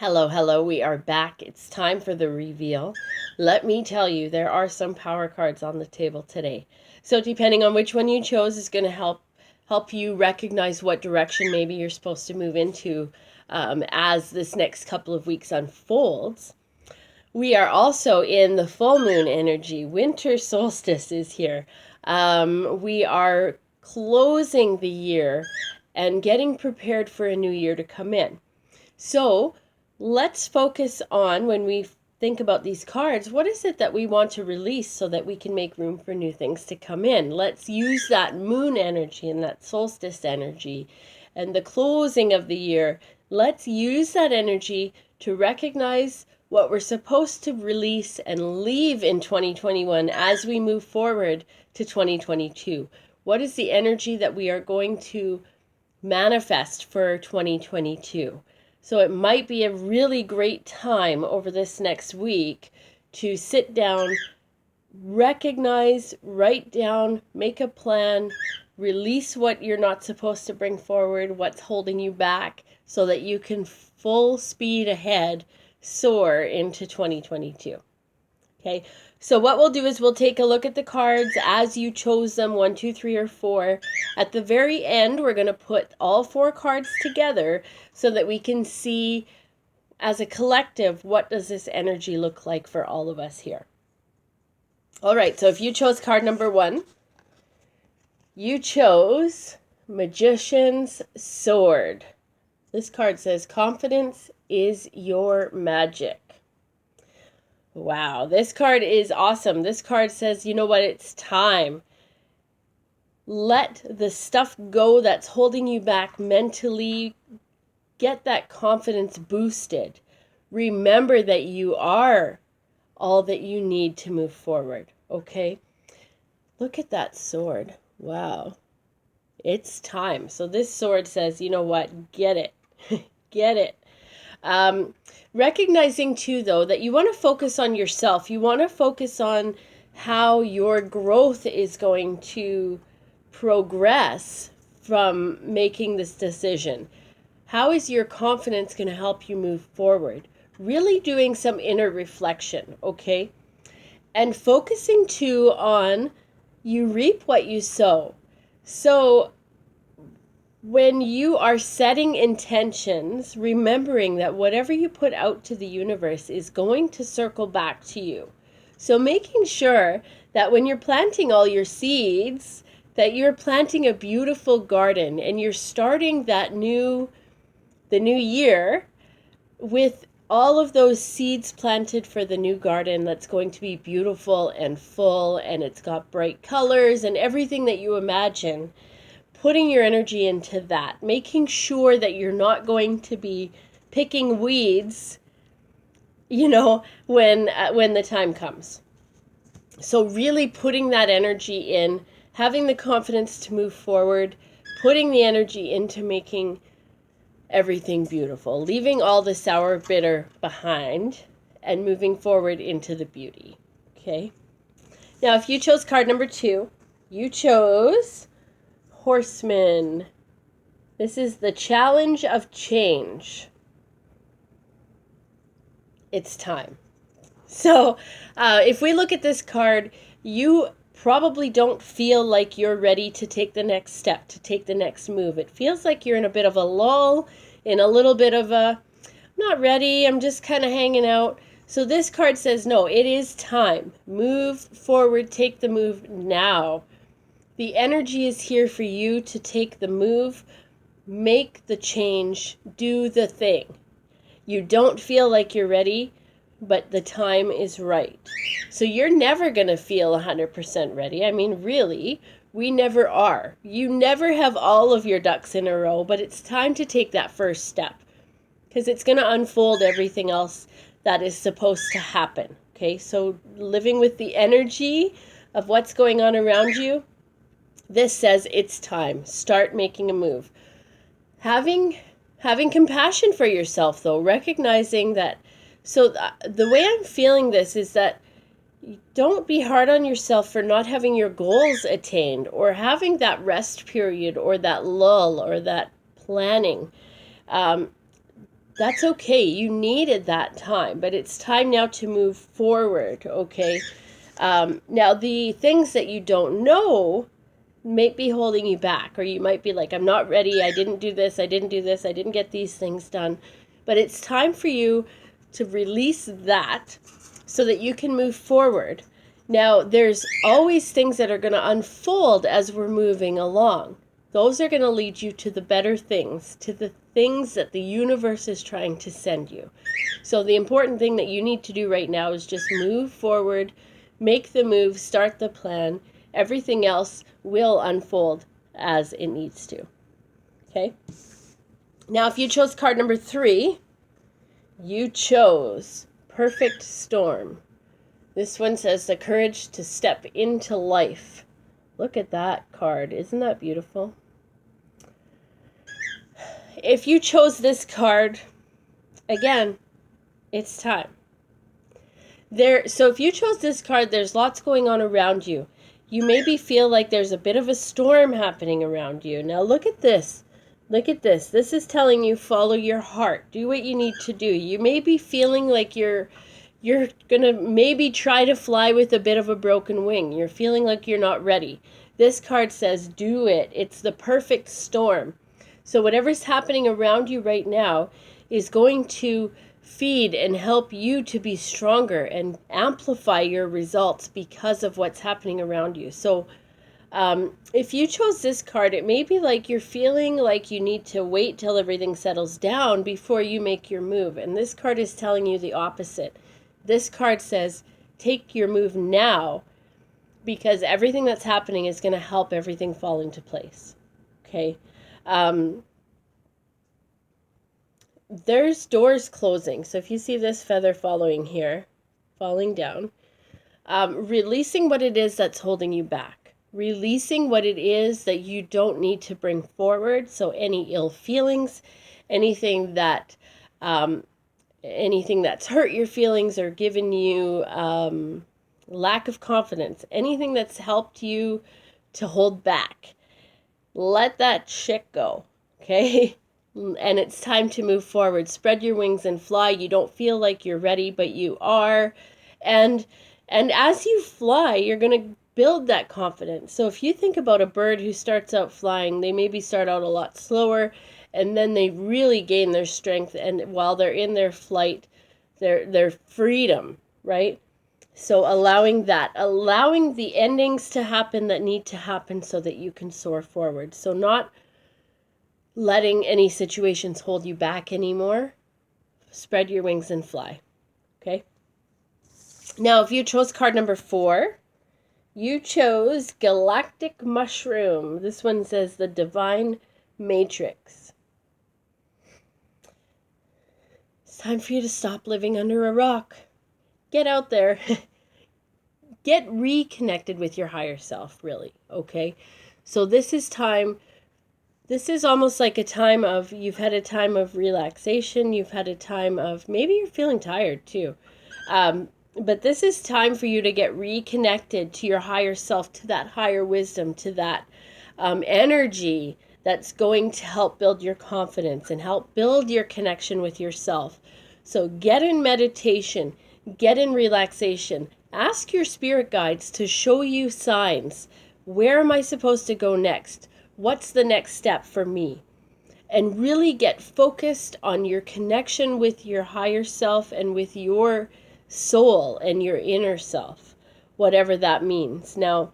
Hello, hello, we are back. It's time for the reveal. Let me tell you, there are some power cards on the table today. So depending on which one you chose is going to help you recognize what direction maybe you're supposed to move into as this next couple of weeks unfolds. We are also in the full moon energy. Winter solstice is here. We are closing the year and getting prepared for a new year to come in. So let's focus on, when we think about these cards, what is it that we want to release so that we can make room for new things to come in? Let's use that moon energy and that solstice energy and the closing of the year. Let's use that energy to recognize what we're supposed to release and leave in 2021 as we move forward to 2022. What is the energy that we are going to manifest for 2022? So it might be a really great time over this next week to sit down, recognize, write down, make a plan, release what you're not supposed to bring forward, what's holding you back, so that you can full speed ahead soar into 2022. Okay, so what we'll do is we'll take a look at the cards as you chose them, 1, 2, 3, or 4. At the very end, we're going to put all 4 cards together so that we can see as a collective, what does this energy look like for all of us here. All right, so if you chose card number 1, you chose Magician's Sword. This card says, confidence is your magic. Wow, this card is awesome. This card says, you know what, it's time. Let the stuff go that's holding you back mentally. Get that confidence boosted. Remember that you are all that you need to move forward, okay? Look at that sword. Wow. It's time. So this sword says, you know what, get it. Get it. Recognizing too, though, that you want to focus on yourself. You want to focus on how your growth is going to progress from making this decision. How is your confidence going to help you move forward? Really doing some inner reflection, okay? And focusing too on you reap what you sow. So when you are setting intentions, remembering that whatever you put out to the universe is going to circle back to you. So making sure that when you're planting all your seeds, that you're planting a beautiful garden and you're starting the new year with all of those seeds planted for the new garden that's going to be beautiful and full, and it's got bright colors and everything that you imagine. Putting your energy into that, making sure that you're not going to be picking weeds, when the time comes. So really putting that energy in, having the confidence to move forward, putting the energy into making everything beautiful, leaving all the sour, bitter behind, and moving forward into the beauty. Okay. Now, if you chose card number 2, you chose Horseman. This is the challenge of change. It's time. So if we look at this card, you probably don't feel like you're ready to take the next step, to take the next move. It feels like you're in a bit of a lull, in a little bit of a, I'm not ready, I'm just kind of hanging out. So this card says, no, it is time. Move forward, take the move now. The energy is here for you to take the move, make the change, do the thing. You don't feel like you're ready, but the time is right. So you're never going to feel 100% ready. I mean, really, we never are. You never have all of your ducks in a row, but it's time to take that first step because it's going to unfold everything else that is supposed to happen. Okay, so living with the energy of what's going on around you, this says it's time. Start making a move. Having compassion for yourself, though, recognizing that. So the way I'm feeling this is that don't be hard on yourself for not having your goals attained or having that rest period or that lull or that planning. That's okay. You needed that time, but it's time now to move forward, okay? Now, the things that you don't know may be holding you back, or you might be like, I'm not ready, I didn't do this, I didn't do this, I didn't get these things done. But it's time for you to release that so that you can move forward. Now, there's always things that are going to unfold as we're moving along. Those are going to lead you to the better things, to the things that the universe is trying to send you. So the important thing that you need to do right now is just move forward, make the move, start the plan. Everything else will unfold as it needs to. Okay? Now, if you chose card number 3, you chose Perfect Storm. This one says the courage to step into life. Look at that card. Isn't that beautiful? If you chose this card, again, it's time. So if you chose this card, there's lots going on around you. You maybe feel like there's a bit of a storm happening around you. Now look at this. Look at this. This is telling you follow your heart. Do what you need to do. You may be feeling like you're going to maybe try to fly with a bit of a broken wing. You're feeling like you're not ready. This card says do it. It's the perfect storm. So whatever's happening around you right now is going to feed and help you to be stronger and amplify your results because of what's happening around you. So if you chose this card, it may be like you're feeling like you need to wait till everything settles down before you make your move. And this card is telling you the opposite. This card says, take your move now, because everything that's happening is going to help everything fall into place. Okay? There's doors closing. So if you see this feather falling down, releasing what it is that's holding you back. Releasing what it is that you don't need to bring forward. So any ill feelings, anything that's hurt your feelings or given you lack of confidence, anything that's helped you to hold back, let that shit go, okay? And it's time to move forward. Spread your wings and fly. You don't feel like you're ready, but you are. And as you fly, you're going to build that confidence. So if you think about a bird who starts out flying, they maybe start out a lot slower, and then they really gain their strength, and while they're in their flight, their freedom, right? So allowing the endings to happen that need to happen so that you can soar forward. So not letting any situations hold you back anymore. Spread your wings and fly. Okay? Now, if you chose card number 4, you chose Galactic Mushroom. This one says the Divine Matrix. It's time for you to stop living under a rock. Get out there. Get reconnected with your higher self, really, okay? So this is almost like a time of, you've had a time of relaxation, you've had a time of, maybe you're feeling tired too. But this is time for you to get reconnected to your higher self, to that higher wisdom, to that energy that's going to help build your confidence and help build your connection with yourself. So get in meditation, get in relaxation. Ask your spirit guides to show you signs. Where am I supposed to go next? What's the next step for me? And really get focused on your connection with your higher self and with your soul and your inner self, whatever that means. Now,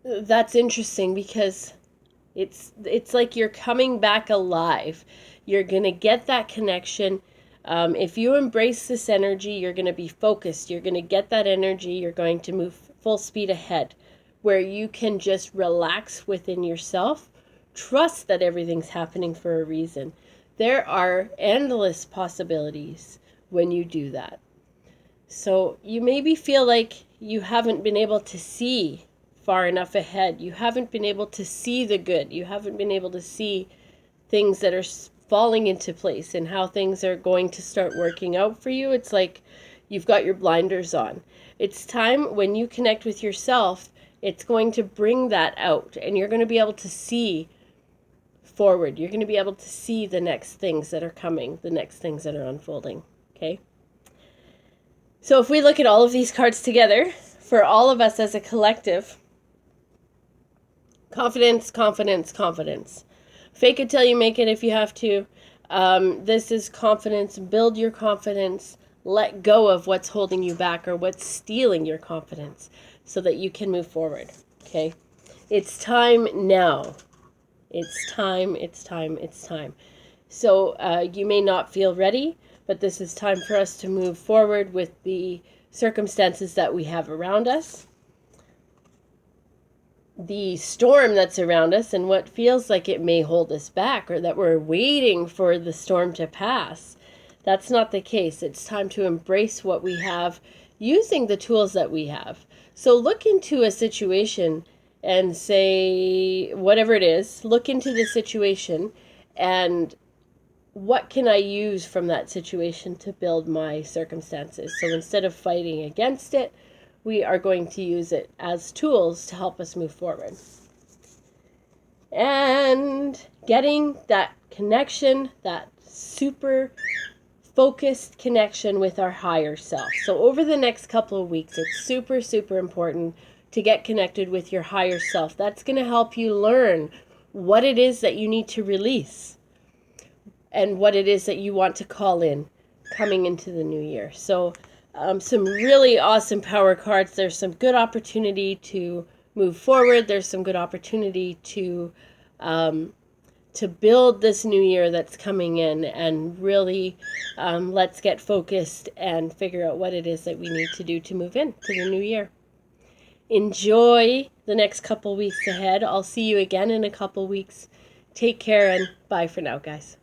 that's interesting because it's like you're coming back alive. You're going to get that connection. If you embrace this energy, you're going to be focused. You're going to get that energy. You're going to move full speed ahead, where you can just relax within yourself. Trust that everything's happening for a reason. There are endless possibilities when you do that. So you maybe feel like you haven't been able to see far enough ahead. You haven't been able to see the good. You haven't been able to see things that are falling into place and how things are going to start working out for you. It's like you've got your blinders on. It's time when you connect with yourself, it's going to bring that out, and you're going to be able to see forward. You're going to be able to see the next things that are coming, the next things that are unfolding. Okay? So if we look at all of these cards together, for all of us as a collective, confidence, confidence, confidence. Fake it till you make it if you have to. This is confidence. Build your confidence. Let go of what's holding you back or what's stealing your confidence so that you can move forward. Okay? It's time now. It's time, it's time, it's time. So you may not feel ready, but this is time for us to move forward with the circumstances that we have around us. The storm that's around us and what feels like it may hold us back or that we're waiting for the storm to pass. That's not the case. It's time to embrace what we have using the tools that we have. So look into a situation and say, whatever it is, look into the situation and what can I use from that situation to build my circumstances? So instead of fighting against it, we are going to use it as tools to help us move forward. And getting that connection, that super focused connection with our higher self. So over the next couple of weeks, it's super, super important to get connected with your higher self. That's going to help you learn what it is that you need to release and what it is that you want to call in coming into the new year. So some really awesome power cards. There's some good opportunity to move forward. There's some good opportunity to build this new year that's coming in, and really let's get focused and figure out what it is that we need to do to move into the new year. Enjoy the next couple weeks ahead. I'll see you again in a couple weeks. Take care and bye for now, guys.